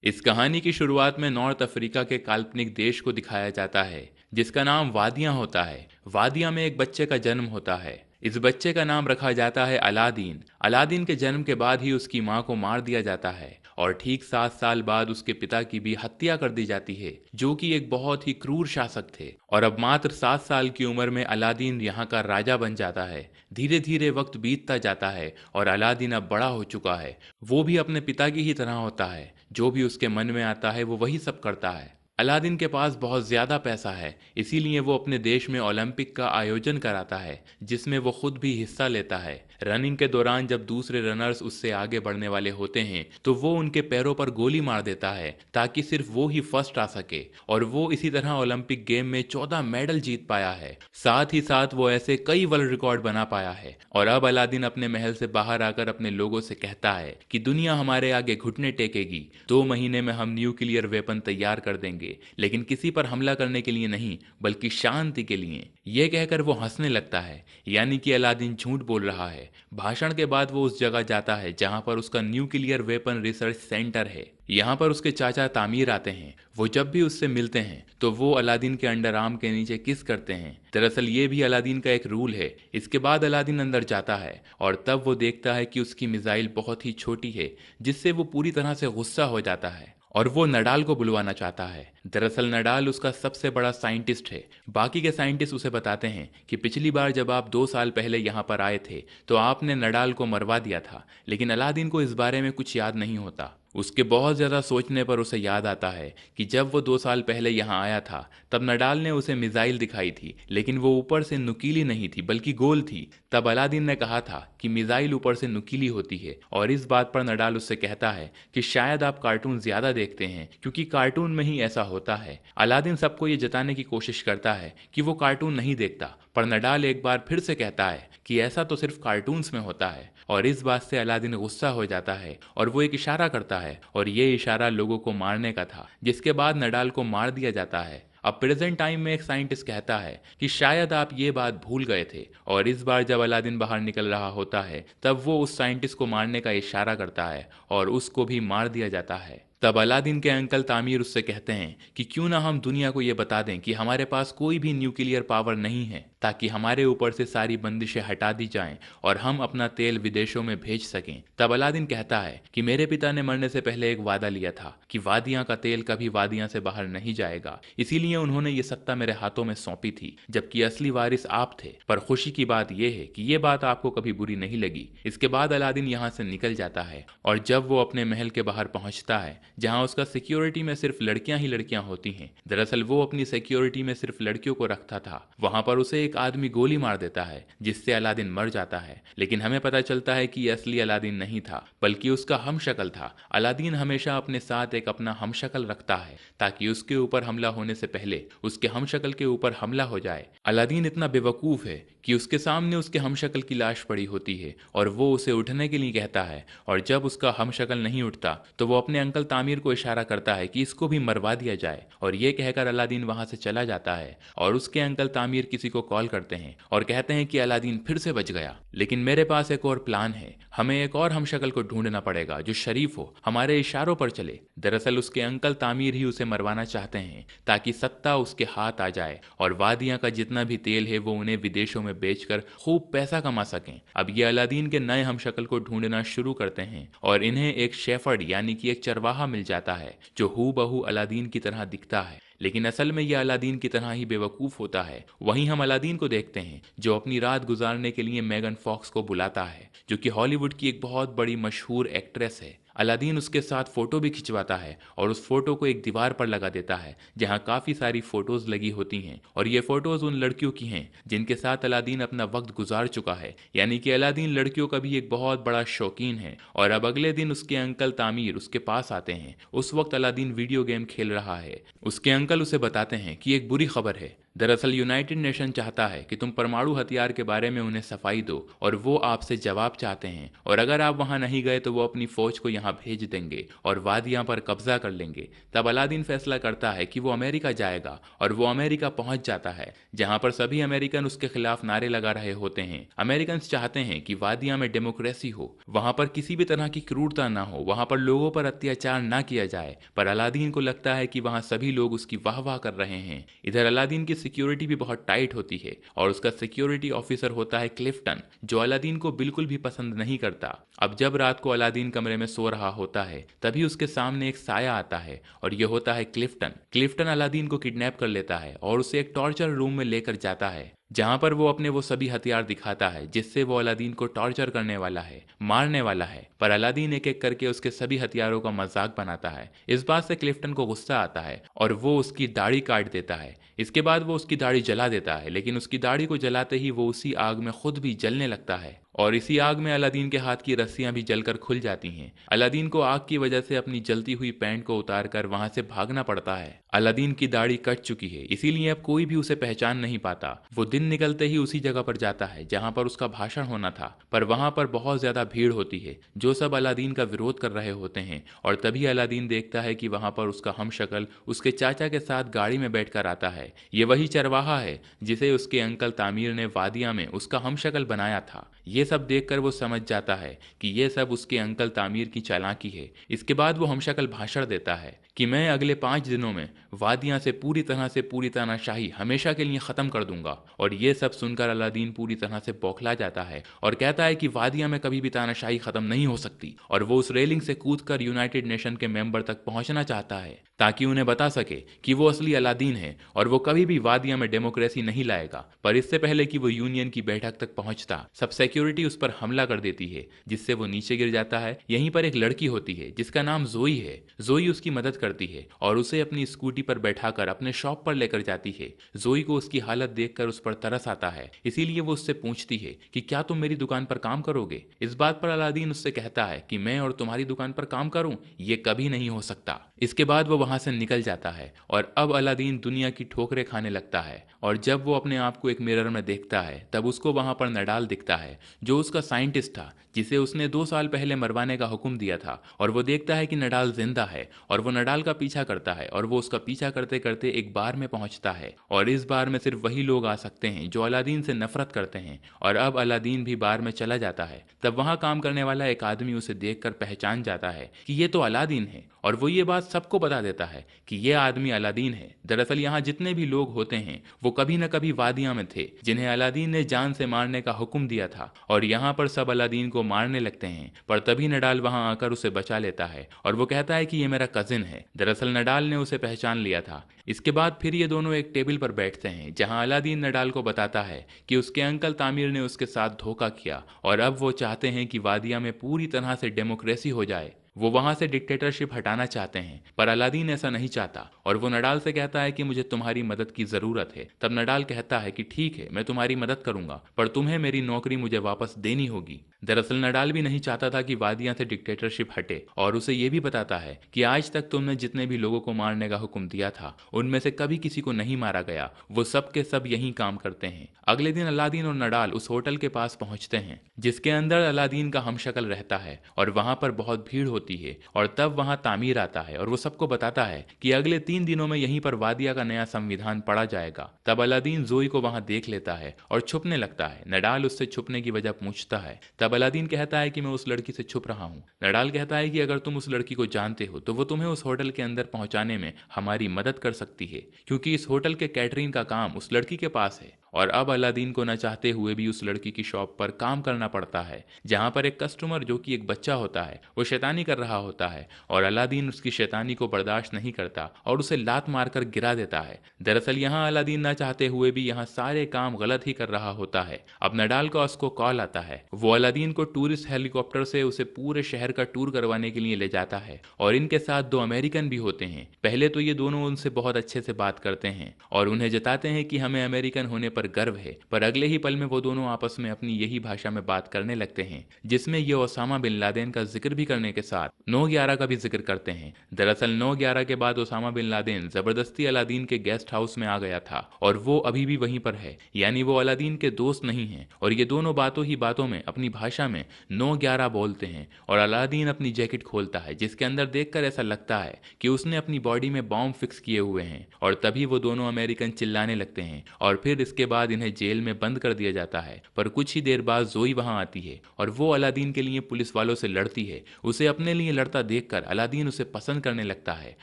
इस कहानी की शुरुआत में नॉर्थ अफ्रीका के काल्पनिक देश को दिखाया जाता है जिसका नाम वादियां होता है। वादियां में एक बच्चे का जन्म होता है। इस बच्चे का नाम रखा जाता है अलादीन। अलादीन के जन्म के बाद ही उसकी मां को मार दिया जाता है और ठीक 7 साल बाद उसके पिता की भी हत्या कर दी जाती है, जो कि एक बहुत ही क्रूर शासक थे। और अब मात्र 7 साल की उम्र में अलादीन यहाँ का राजा बन जाता है। धीरे धीरे वक्त बीतता जाता है और अलादीन अब बड़ा हो चुका है। वो भी अपने पिता की ही तरह होता है, जो भी उसके मन में आता है वो वही सब करता है। अलादीन के पास बहुत ज़्यादा पैसा है, इसीलिए वो अपने देश में ओलंपिक का आयोजन कराता है जिसमें वो खुद भी हिस्सा लेता है। रनिंग के दौरान जब दूसरे रनर्स उससे आगे बढ़ने वाले होते हैं तो वो उनके पैरों पर गोली मार देता है ताकि सिर्फ वो ही फर्स्ट आ सके। और वो इसी तरह ओलंपिक गेम में 14 मेडल जीत पाया है। साथ ही साथ वो ऐसे कई वर्ल्ड रिकॉर्ड बना पाया है। और अब अलादीन अपने महल से बाहर आकर अपने लोगों से कहता है कि दुनिया हमारे आगे घुटने टेकेगी। 2 महीने में हम न्यूक्लियर वेपन तैयार कर देंगे, लेकिन किसी पर हमला करने के लिए नहीं, बल्कि शांति के लिए। ये कहकर वो हंसने लगता है, यानी कि अलादीन झूठ बोल रहा है। भाषण के बाद वो उस जगह जाता है जहां पर उसका न्यूक्लियर वेपन रिसर्च सेंटर है। यहाँ पर उसके चाचा तामीर आते हैं। वो जब भी उससे मिलते हैं तो वो अलादीन के अंडर आर्म के नीचे किस करते हैं। दरअसल ये भी अलादीन का एक रूल है। इसके बाद अलादीन अंदर जाता है और तब वो देखता है कि उसकी मिसाइल बहुत ही छोटी है, जिससे वो पूरी तरह से गुस्सा हो जाता है और वो नडाल को बुलवाना चाहता है। दरअसल नडाल उसका सबसे बड़ा साइंटिस्ट है। बाकी के साइंटिस्ट उसे बताते हैं कि पिछली बार जब आप 2 साल पहले यहाँ पर आए थे तो आपने नडाल को मरवा दिया था, लेकिन अलादीन को इस बारे में कुछ याद नहीं होता। उसके बहुत ज़्यादा सोचने पर उसे याद आता है कि जब वो 2 साल पहले यहाँ आया था तब नडाल ने उसे मिसाइल दिखाई थी, लेकिन वो ऊपर से नुकीली नहीं थी बल्कि गोल थी। तब अलादीन ने कहा था कि मिसाइल ऊपर से नुकीली होती है, और इस बात पर नडाल उससे कहता है कि शायद आप कार्टून ज़्यादा देखते हैं, क्योंकि कार्टून में ही ऐसा होता है। अलादीन सबको ये जताने की कोशिश करता है कि वो कार्टून नहीं देखता, पर नडाल एक बार फिर से कहता है कि ऐसा तो सिर्फ कार्टून्स में होता है। और इस बात से अलादीन गुस्सा हो जाता है और वो एक इशारा करता है, और ये इशारा लोगों को मारने का था, जिसके बाद नडाल को मार दिया जाता है। अब प्रेजेंट टाइम में एक साइंटिस्ट कहता है कि शायद आप ये बात भूल गए थे, और इस बार जब अलादीन बाहर निकल रहा होता है तब वो उस साइंटिस्ट को मारने का इशारा करता है और उसको भी मार दिया जाता है। तब अलादीन के अंकल तामीर उससे कहते हैं कि क्यों ना हम दुनिया को ये बता दें कि हमारे पास कोई भी न्यूक्लियर पावर नहीं है, ताकि हमारे ऊपर से सारी बंदिशें हटा दी जाएं और हम अपना तेल विदेशों में भेज सकें। तब अलादीन कहता है कि मेरे पिता ने मरने से पहले एक वादा लिया था कि वादियां का तेल कभी वादियां से बाहर नहीं जाएगा, इसीलिए उन्होंने ये सत्ता मेरे हाथों में सौंपी थी, जबकि असली वारिस आप थे। पर खुशी की बात यह है कि ये बात आपको कभी बुरी नहीं लगी। इसके बाद अलादीन यहाँ से निकल जाता है, और जब वो अपने महल के बाहर पहुंचता है जहां उसका सिक्योरिटी में सिर्फ लड़कियां ही लड़कियां होती हैं, दरअसल वो अपनी सिक्योरिटी में सिर्फ लड़कियों को रखता था, वहां पर उसे एक आदमी गोली मार देता है जिससे अलादीन मर जाता है। लेकिन हमें पता चलता है कि ये असली अलादीन नहीं था, बल्कि उसका हमशक्ल था। अलादीन हमेशा अपने साथ एक अपना हमशक्ल रखता है ताकि उसके ऊपर हमला होने से पहले उसके हमशक्ल के ऊपर हमला हो जाए। अलादीन इतना बेवकूफ है कि उसके सामने उसके हमशक्ल की लाश पड़ी होती है और वो उसे उठने के लिए कहता है, और जब उसका हमशक्ल नहीं उठता तो वो अपने अंकल तामीर को इशारा करता है कि इसको भी मरवा दिया जाए। और ये कहकर अलादीन वहां से चला जाता है, और उसके अंकल तामीर किसी को कॉल करते हैं और कहते हैं कि अलादीन फिर से बच गया, लेकिन मेरे पास एक और प्लान है। हमें एक और हमशक्ल को ढूंढना पड़ेगा जो शरीफ हो, हमारे इशारों पर चले। दरअसल उसके अंकल तामीर ही उसे मरवाना चाहते हैं ताकि सत्ता उसके हाथ आ जाए और वादियां का जितना भी तेल है वो उन्हें विदेशों में बेचकर खूब पैसा कमा सकें। अब ये अलादीन के नए हमशक्ल को ढूंढना शुरू करते हैं और इन्हें एक शेफर्ड यानी कि एक चरवाहा मिल जाता है जो हूबहू अलादीन की तरह दिखता है, लेकिन असल में यह अलादीन की तरह ही बेवकूफ होता है। वहीं हम अलादीन को देखते हैं जो अपनी रात गुजारने के लिए मेगन फॉक्स को बुलाता है, जो कि हॉलीवुड की एक बहुत बड़ी मशहूर एक्ट्रेस है। अलादीन उसके साथ फोटो भी खिंचवाता है और उस फोटो को एक दीवार पर लगा देता है जहां काफी सारी फोटोज लगी होती हैं, और ये फोटोज उन लड़कियों की हैं जिनके साथ अलादीन अपना वक्त गुजार चुका है। यानी कि अलादीन लड़कियों का भी एक बहुत बड़ा शौकीन है। और अब अगले दिन उसके अंकल तामीर उसके पास आते हैं। उस वक्त अलादीन वीडियो गेम खेल रहा है। उसके अंकल उसे बताते हैं कि एक बुरी खबर है, दरअसल यूनाइटेड नेशन चाहता है कि तुम परमाणु हथियार के बारे में उन्हें सफाई दो और वो आपसे जवाब चाहते हैं, और अगर आप वहां नहीं गए तो वो अपनी फौज को यहाँ भेज देंगे और वादियां पर कब्जा कर लेंगे। तब अलादीन फैसला करता है कि वो अमेरिका जाएगा और वो अमेरिका पहुंच जाता है, जहां पर सभी अमेरिकन उसके खिलाफ नारे लगा रहे होते हैं। अमेरिकन चाहते हैं कि वादियां में डेमोक्रेसी हो, वहां पर किसी भी तरह की क्रूरता ना हो, वहां पर लोगों पर अत्याचार ना किया जाए। पर अलादीन को लगता है कि वहां सभी लोग उसकी वाह वाह कर रहे हैं। इधर अलादीन की सिक्योरिटी भी बहुत टाइट होती है और उसका सिक्योरिटी ऑफिसर होता है क्लिफ्टन, जो अलादीन को बिल्कुल भी पसंद नहीं करता। अब जब रात को अलादीन कमरे में सो रहा होता है तभी उसके सामने एक साया आता है और यह होता है क्लिफ्टन। क्लिफ्टन अलादीन को किडनैप कर लेता है और उसे एक टॉर्चर रूम में लेकर जाता है, जहां पर वो अपने वो सभी हथियार दिखाता है जिससे वो अलादीन को टॉर्चर करने वाला है, मारने वाला है। पर अलादीन एक एक करके उसके सभी हथियारों का मजाक बनाता है। इस बात से क्लिफ्टन को गुस्सा आता है और वो उसकी दाढ़ी काट देता है। इसके बाद वो उसकी दाढ़ी जला देता है, लेकिन उसकी दाढ़ी को जलाते ही वो उसी आग में खुद भी जलने लगता है और इसी आग में अलादीन के हाथ की रस्सियां भी जलकर खुल जाती हैं। अलादीन को आग की वजह से अपनी जलती हुई पैंट को उतारकर वहां से भागना पड़ता है। अलादीन की दाढ़ी कट चुकी है, इसीलिए अब कोई भी उसे पहचान नहीं पाता। वो दिन निकलते ही उसी जगह पर जाता है जहां पर उसका भाषण होना था, पर वहां पर बहुत ज्यादा भीड़ होती है जो सब अलादीन का विरोध कर रहे होते हैं। और तभी अलादीन देखता है कि वहां पर उसका हमशक्ल उसके चाचा के साथ गाड़ी में बैठकर आता है। ये वही चरवाहा है जिसे उसके अंकल तामीर ने वादिया में उसका हमशक्ल बनाया था। ये सब देखकर वो समझ जाता है कि ये सब उसके अंकल तामीर की चालाकी है। इसके बाद वो हमशक्ल भाषण देता है कि मैं अगले 5 दिनों में वादियां से पूरी तानाशाही हमेशा के लिए खत्म कर दूंगा। और ये सब सुनकर अलादीन पूरी तरह से बौखला जाता है और कहता है कि वादियां में कभी भी तानाशाही खत्म नहीं हो सकती। और वो उस रेलिंग से कूदकर यूनाइटेड नेशन के मेंबर तक पहुंचना चाहता है ताकि उन्हें बता सके कि वो असली अलादीन है और वो कभी भी वादियां में डेमोक्रेसी नहीं लाएगा। पर इससे पहले कि वो यूनियन की बैठक तक पहुंचता, सब सिक्योरिटी उस पर हमला कर देती है जिससे वो नीचे गिर जाता है। यहीं पर एक लड़की होती है जिसका नाम जोई है। जोई उसकी मदद करती है और उसे अपनी स्कूटी पर बैठाकर अपने शॉप पर लेकर जाती है। जोई को उसकी हालत देखकर उस पर तरस आता है, इसीलिए वो उससे पूछती है कि क्या तुम मेरी दुकान पर काम करोगे। इस बात पर अलादीन उससे कहता है कि मैं और तुम्हारी दुकान पर काम करूं, ये कभी नहीं हो सकता। इसके बाद वो वहां से निकल जाता है और अब अलादीन दुनिया की ठोकरें खाने लगता है। और जब वो अपने आप को एक मिरर में देखता है तब उसको वहां पर नडाल दिखता है, जो उसका साइंटिस्ट था जिसे उसने 2 साल पहले मरवाने का हुक्म दिया था। और वो देखता है कि नडाल जिंदा है और वो नडाल का पीछा करता है और वो उसका पीछा करते करते एक बार में पहुंचता है। और इस बार में सिर्फ वही लोग आ सकते हैं जो अलादीन से नफरत करते हैं। और अब अलादीन भी बार में चला जाता है। तब वहां काम करने वाला एक आदमी उसे देखकर पहचान जाता है कि ये तो अलादीन है और वो ये बात सबको बता देता है कि ये आदमी अलादीन है। दरअसल यहाँ जितने भी लोग होते हैं वो कभी न कभी वादियां में थे जिन्हें अलादीन ने जान से मारने का हुक्म दिया था। और यहाँ पर सब अलादीन को मारने लगते हैं, पर तभी नडाल वहां आकर उसे बचा लेता है और वो कहता है कि ये मेरा कजिन है। दरअसल नडाल ने उसे पहचान लिया था। इसके बाद फिर ये दोनों एक टेबल पर बैठते हैं जहां अलादीन नडाल को बताता है कि उसके अंकल तामीर ने उसके साथ धोखा किया और अब वो चाहते हैं कि वादिया में पूरी तरह से डेमोक्रेसी हो जाए। वो वहां से डिक्टेटरशिप हटाना चाहते हैं, पर अलादीन ऐसा नहीं चाहता और वो नडाल से कहता है कि मुझे तुम्हारी मदद की जरूरत है। तब नडाल कहता है कि ठीक है, मैं तुम्हारी मदद करूंगा, पर तुम्हें मेरी नौकरी मुझे वापस देनी होगी। दरअसल नडाल भी नहीं चाहता था कि वादियां से डिक्टेटरशिप हटे और उसे ये भी बताता है कि आज तक तुमने जितने भी लोगों को मारने का हुक्म दिया था उनमें से कभी किसी को नहीं मारा गया। वो सब के सब यही काम करते हैं। अगले दिन अलादीन और नडाल उस होटल के पास पहुंचते हैं जिसके अंदर अलादीन का हमशक्ल रहता है और वहां पर बहुत भीड़ होती है। और तब वहां तामीर आता है और वो सबको बताता है कि अगले 3 दिनों में यहीं पर वादिया का नया संविधान पढ़ा जाएगा। तब अलादीन जोई को वहां देख लेता है और छुपने लगता है। नडाल उससे छुपने की वजह पूछता है। तब अलादीन कहता है कि मैं उस लड़की से छुप रहा हूँ। नडाल कहता है कि अगर तुम उस लड़की को जानते हो तो वो तुम्हें उस होटल के अंदर पहुंचाने में हमारी मदद कर सकती है, क्योंकि इस होटल के कैटरिंग का काम उस लड़की के पास है। और अब अलादीन को न चाहते हुए भी उस लड़की की शॉप पर काम करना पड़ता है जहां पर एक कस्टमर जो कि एक बच्चा होता है वो शैतानी कर रहा होता है और अलादीन उसकी शैतानी को बर्दाश्त नहीं करता और उसे लात मारकर गिरा देता है। दरअसल यहाँ अलादीन न चाहते हुए भी यहाँ सारे काम गलत ही कर रहा होता है। अब नडाल का उसको कॉल आता है। वो अलादीन को टूरिस्ट हेलीकॉप्टर से उसे पूरे शहर का टूर करवाने के लिए ले जाता है और इनके साथ 2 अमेरिकन भी होते हैं। पहले तो ये दोनों उनसे बहुत अच्छे से बात करते हैं और उन्हें जताते हैं कि हमें अमेरिकन होने पर पर गर्व है। पर अगले ही पल में वो दोनों आपस में अपनी यही भाषा में बात करने लगते हैं, जिसमें ये ओसामा बिन लादेन का जिक्र भी करने के साथ 9/11 का भी जिक्र करते हैं। दरअसल 9/11 के बाद ओसामा बिन लादेन जबरदस्ती अलादीन के गेस्ट हाउस में आ गया था और वो अभी भी वहीं पर है, यानी वो अलादीन के दोस्त नहीं है। और ये दोनों बातों ही बातों में अपनी भाषा में 9/11 बोलते हैं और अलादीन अपनी जैकेट खोलता है, जिसके अंदर देखकर ऐसा लगता है कि उसने अपनी बॉडी में बॉम्ब फिक्स किए हुए हैं। और तभी वो दोनों अमेरिकन चिल्लाने लगते हैं और फिर इसके बाद इन्हें जेल में बंद कर दिया जाता है। पर कुछ ही देर बाद जोई वहां आती है और वो अलादीन के लिए पुलिस वालों से लड़ती है। उसे अपने लिए लड़ता देखकर अलादीन उसे पसंद करने लगता है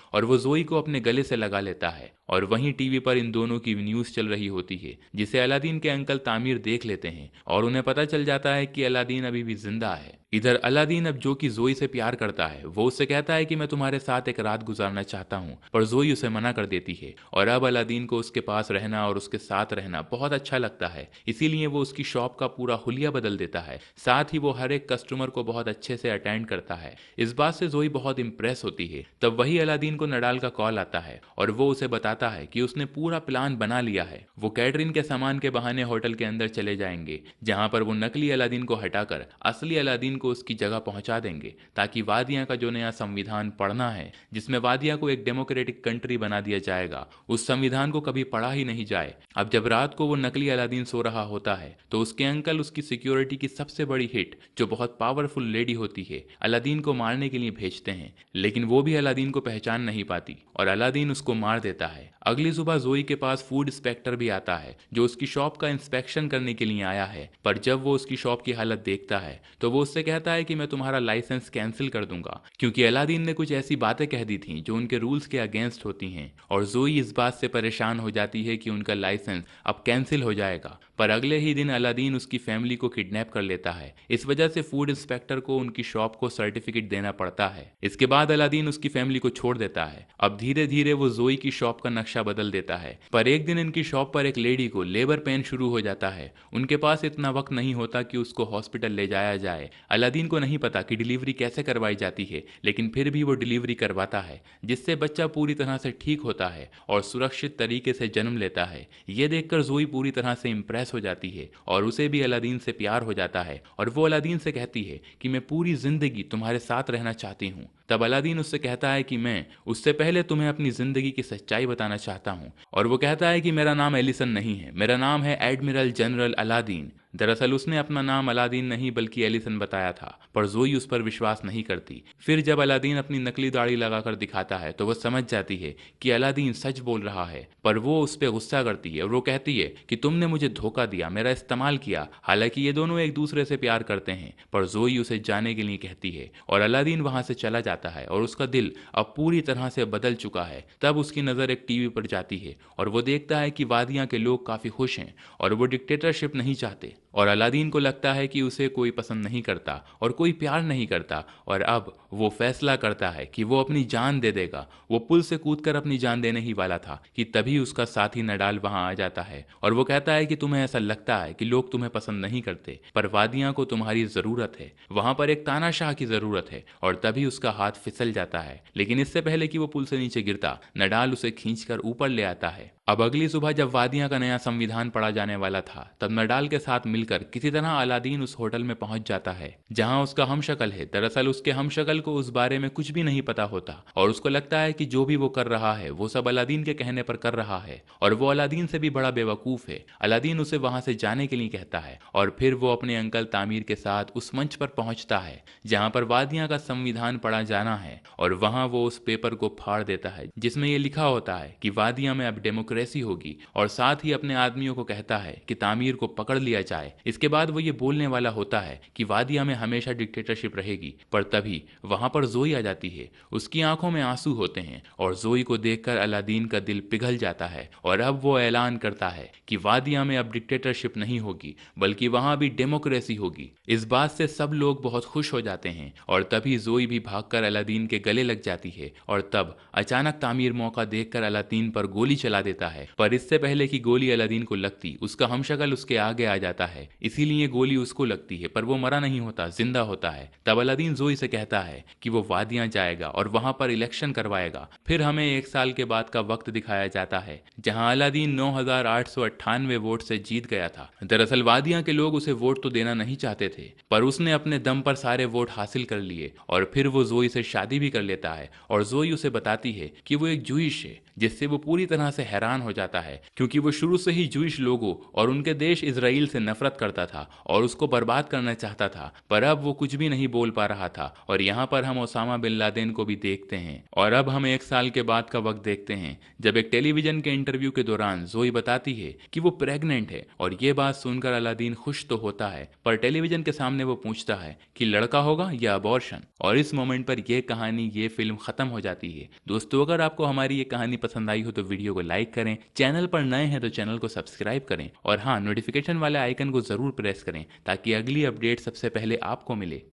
और वो जोई को अपने गले से लगा लेता है। और वहीं टीवी पर इन दोनों की न्यूज चल रही होती है, जिसे अलादीन के अंकल तामीर देख लेते हैं और उन्हें पता चल जाता है कि अलादीन अभी भी जिंदा है। इधर अलादीन अब जो कि जोई से प्यार करता है, वो उससे कहता है कि मैं तुम्हारे साथ एक रात गुजारना चाहता हूँ, पर जोई उसे मना कर देती है। और अब अलादीन को उसके पास रहना और उसके साथ रहना बहुत अच्छा लगता है, इसीलिए वो उसकी शॉप का पूरा हुलिया बदल देता है। साथ ही वो हर एक कस्टमर को बहुत अच्छे से अटेंड करता है। इस बात से जोई बहुत इंप्रेस होती है। तब वही अलादीन को नडाल का कॉल आता है और वो उसे बताता है कि उसने पूरा प्लान बना लिया है। वो कैटरिन के सामान के बहाने होटल के अंदर चले जाएंगे, जहां पर वो नकली अलादीन को हटाकर असली अलादीन को उसकी जगह पहुंचा देंगे, ताकि वादिया का जो नया संविधान पढ़ना है, जिसमें वादिया को एक डेमोक्रेटिक कंट्री बना दिया जाएगा, उस संविधान को कभी पढ़ा ही नहीं जाए। अब जब रात को वो नकली अलादीन सो रहा होता है तो उसके अंकल उसकी सिक्योरिटी की सबसे बड़ी हिट, जो बहुत पावरफुल लेडी होती है, अलादीन को मारने के लिए भेजते हैं। लेकिन वो भी अलादीन को पहचान नहीं पाती और अलादीन उसको मार देता है। अगली सुबह जोई के पास फूड इंस्पेक्टर भी आता है, जो उसकी शॉप का इंस्पेक्शन करने के लिए आया है। पर जब वो उसकी शॉप की हालत देखता है तो वो उससे कहता है कि मैं तुम्हारा लाइसेंस कैंसिल कर दूंगा, क्योंकि अलादीन ने कुछ ऐसी बातें कह दी थी जो उनके रूल्स के अगेंस्ट होती हैं। और जोई इस बात से परेशान हो जाती है कि उनका लाइसेंस अब कैंसिल हो जाएगा। पर अगले ही दिन अलादीन उसकी फैमिली को किडनैप कर लेता है। इस वजह से फूड इंस्पेक्टर को उनकी शॉप को सर्टिफिकेट देना पड़ता है। इसके बाद अलादीन उसकी फैमिली को छोड़ देता है। अब धीरे धीरे वो जोई की शॉप का नक्शा बदल देता है। पर एक दिन इनकी शॉप पर एक लेडी को लेबर पेन शुरू हो जाता है। उनके पास इतना वक्त नहीं होता कि उसको हॉस्पिटल ले जाया जाए। अलादीन को नहीं पता कि डिलीवरी कैसे करवाई जाती है, लेकिन फिर भी वो डिलीवरी करवाता है, जिससे बच्चा पूरी तरह से ठीक होता है और सुरक्षित तरीके से जन्म लेता है। ये देखकर जोई पूरी तरह से इंप्रेस हो जाती है और उसे भी अलादीन से प्यार हो जाता है और वो अलादीन से कहती है कि मैं पूरी जिंदगी तुम्हारे साथ रहना चाहती हूँ। तब अलादीन उससे कहता है कि मैं उससे पहले तुम्हें अपनी जिंदगी की सच्चाई बताना चाहता हूँ। और वो कहता है कि मेरा नाम एलिसन नहीं है, मेरा नाम है एडमिरल जनरल अलादीन। दरअसल उसने अपना नाम अलादीन नहीं बल्कि एलिसन बताया था, पर जोई उस पर विश्वास नहीं करती। फिर जब अलादीन अपनी नकली दाढ़ी लगाकर दिखाता है तो वो समझ जाती है कि अलादीन सच बोल रहा है, पर वो उस पर गुस्सा करती है और वो कहती है कि तुमने मुझे धोखा दिया, मेरा इस्तेमाल किया। हालांकि ये दोनों एक दूसरे से प्यार करते हैं, पर जोई उसे जाने के लिए कहती है और अलादीन वहां से चला जाता है और उसका दिल अब पूरी तरह से बदल चुका है। तब उसकी नजर एक टीवी पर जाती है और वो देखता है कि वादियां के लोग काफी खुश हैं और वो डिक्टेटरशिप नहीं चाहते। और अलादीन को लगता है कि उसे कोई पसंद नहीं करता और कोई प्यार नहीं करता और अब वो फैसला करता है कि वो अपनी जान दे देगा। वो पुल से कूदकर अपनी जान देने ही वाला था कि तभी उसका साथी नडाल वहां आ जाता है और वो कहता है कि तुम्हें ऐसा लगता है कि लोग तुम्हें पसंद नहीं करते, पर वादियां को तुम्हारी जरूरत है, वहां पर एक तानाशाह की जरूरत है। और तभी उसका हाथ फिसल जाता है, लेकिन इससे पहले कि वो पुल से नीचे गिरता, नडाल उसे खींचकर ऊपर ले आता है। अब अगली सुबह जब वादियां का नया संविधान पढ़ा जाने वाला था, तब नडाल के साथ मिलकर किसी तरह अलादीन उस होटल में पहुंच जाता है जहां उसका हमशक्ल है। दरअसल उसके हमशक्ल को उस बारे में कुछ भी नहीं पता होता और उसको लगता है कि जो भी वो कर रहा है वो सब अलादीन के कहने पर कर रहा है और वो अलादीन से भी बड़ा बेवकूफ है। अलादीन उसे वहां से जाने के लिए कहता है और फिर वो अपने अंकल तामीर के साथ उस मंच पर पहुंचता है जहां पर वादियां का संविधान पढ़ा जाना है। और वहां वो उस पेपर को फाड़ देता है जिसमें ये लिखा होता है कि वादियां में अब डेमोक्रेसी होगी, और साथ ही अपने आदमियों को कहता है कि तामीर को पकड़ लिया जाए। इसके बाद वो ये बोलने वाला होता है कि वादिया में हमेशा डिक्टेटरशिप रहेगी, पर तभी वहां पर जोई आ जाती है। उसकी आंखों में आंसू होते हैं और जोई को देखकर अलादीन का दिल पिघल जाता है और अब वो ऐलान करता है कि वादिया में अब डिक्टेटरशिप नहीं होगी बल्कि वहां भी डेमोक्रेसी होगी। इस बात से सब लोग बहुत खुश हो जाते हैं और तभी जोई भी भागकर अलादीन के गले लग जाती है और तब अचानक तामीर मौका देखकर अलादीन पर गोली चला देता देता है, पर इससे पहले कि गोली अलादीन को लगती उसका हमशक्ल उसके आगे आ जाता है, इसीलिए गोली उसको लगती है, पर वो मरा नहीं होता, जिंदा होता है। तब अलादीन जोई से कहता है कि वो वादियां जाएगा और वहां पर इलेक्शन करवाएगा। फिर हमें 1 साल के बाद का वक्त दिखाया जाता है जहां अलादीन 9,898 वोट से जीत गया था। दरअसल वादियां के लोग उसे वोट तो देना नहीं चाहते थे, पर उसने अपने दम पर सारे वोट हासिल कर लिए और फिर वो जोई से शादी भी कर लेता है और जोई उसे बताती है कि वो एक जूइश है, जिससे वो पूरी तरह से हैरान हो जाता है क्योंकि वो शुरू से ही जूइश लोगों और उनके देश इजराइल से नफरत करता था और उसको बर्बाद करना चाहता था, पर अब वो कुछ भी नहीं बोल पा रहा था। और यहाँ पर हम ओसामा बिन लादेन को भी देखते हैं। और अब हम 1 साल के बाद का वक्त देखते हैं जब एक टेलीविजन के इंटरव्यू के दौरान जोई बताती है कि वो प्रेग्नेंट है और ये बात सुनकर अलादीन खुश तो होता है, पर टेलीविजन के सामने वो पूछता है कि लड़का होगा या अबॉर्शन। और इस मोमेंट पर यह कहानी, ये फिल्म खत्म हो जाती है। दोस्तों, अगर आपको हमारी ये कहानी पसंद आई हो तो वीडियो को लाइक करें, चैनल पर नए हैं तो चैनल को सब्सक्राइब करें और हाँ, नोटिफिकेशन वाले आइकन को जरूर प्रेस करें ताकि अगली अपडेट सबसे पहले आपको मिले।